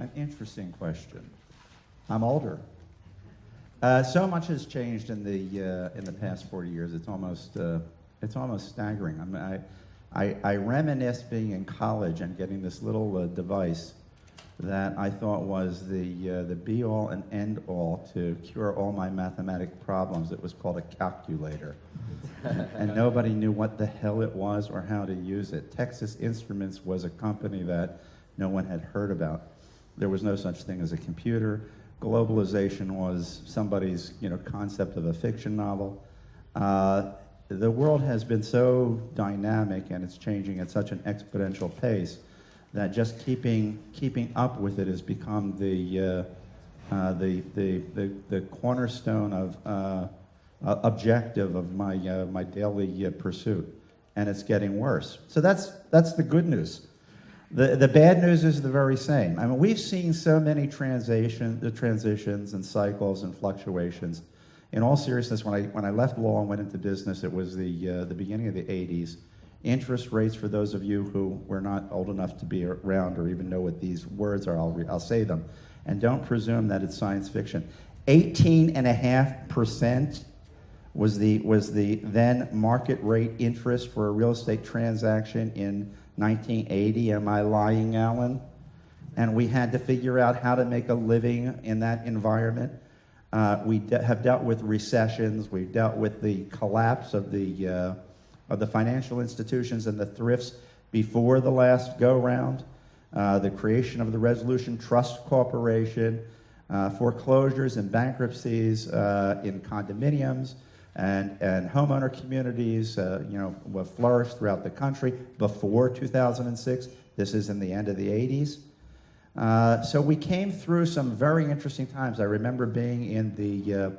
An interesting question. I'm older. So much has changed in the past 40 years. It's almost staggering. I reminisce being in college and getting this little device that I thought was the be-all and end-all to cure all my mathematic problems. It was called a calculator. And nobody knew what the hell it was or how to use it. Texas Instruments was a company that no one had heard about. There was no such thing as a computer. Globalization was somebody's concept of a fiction novel. The world has been so dynamic and it's changing at such an exponential pace that just keeping up with it has become the cornerstone of objective of my daily pursuit, and it's getting worse. So that's the good news. The bad news is the very same. I mean, we've seen so many transitions and cycles and fluctuations. In all seriousness, when I left law and went into business, it was the beginning of the 80s. Interest rates, for those of you who were not old enough to be around or even know what these words are, I'll say them. And don't presume that it's science fiction. 18.5% was the then market rate interest for a real estate transaction in 1980. Am I lying, Alan? And we had to figure out how to make a living in that environment. We have dealt with recessions. We've dealt with the collapse of the financial institutions and the thrifts before the last go-round, the creation of the Resolution Trust Corporation, foreclosures and bankruptcies in condominiums and homeowner communities, will flourish throughout the country before 2006. This is in the end of the 80s. So we came through some very interesting times. I remember being in the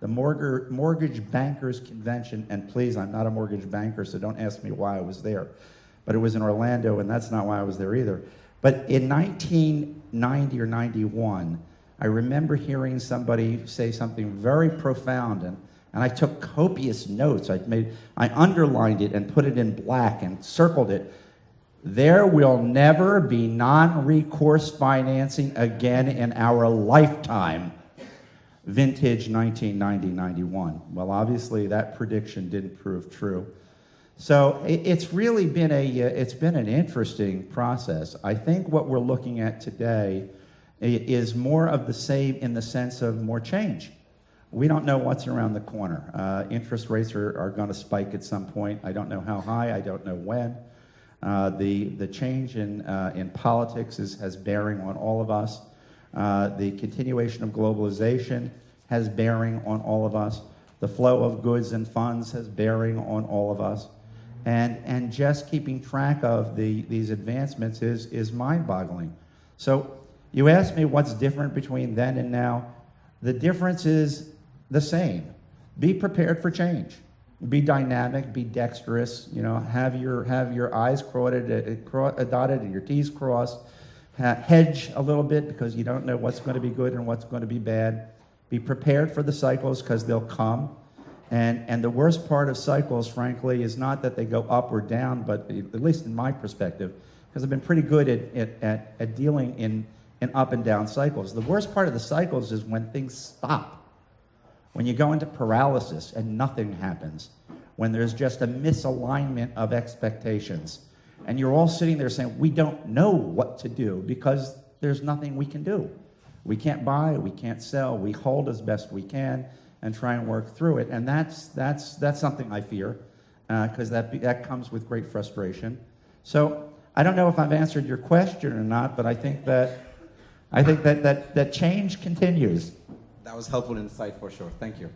Mortgage Bankers Convention, and please, I'm not a mortgage banker, so don't ask me why I was there. But it was in Orlando, and that's not why I was there either. But in 1990 or 91, I remember hearing somebody say something very profound, and I took copious notes. I underlined it and put it in black and circled it. There will never be non-recourse financing again in our lifetime. Vintage 1990-91. Well, obviously that prediction didn't prove true. So it's really been it's been an interesting process. I think what we're looking at today is more of the same in the sense of more change. We don't know what's around the corner. Interest rates are going to spike at some point. I don't know how high. I don't know when. The change in politics has bearing on all of us. The continuation of globalization has bearing on all of us. The flow of goods and funds has bearing on all of us. And just keeping track of these advancements is mind-boggling. So you asked me what's different between then and now. The difference is the same. Be prepared for change. Be dynamic, be dexterous, have your I's dotted and your T's crossed. Hedge a little bit because you don't know what's going to be good and what's going to be bad. Be prepared for the cycles because they'll come. And the worst part of cycles, frankly, is not that they go up or down, but at least in my perspective, because I've been pretty good at dealing in up and down cycles. The worst part of the cycles is when things stop. When you go into paralysis and nothing happens. When there's just a misalignment of expectations. And you're all sitting there saying, we don't know what to do because there's nothing we can do. We can't buy, we can't sell, we hold as best we can and try and work through it. And that's something I fear because that comes with great frustration. So I don't know if I've answered your question or not, but I think that change continues. That was helpful insight for sure. Thank you.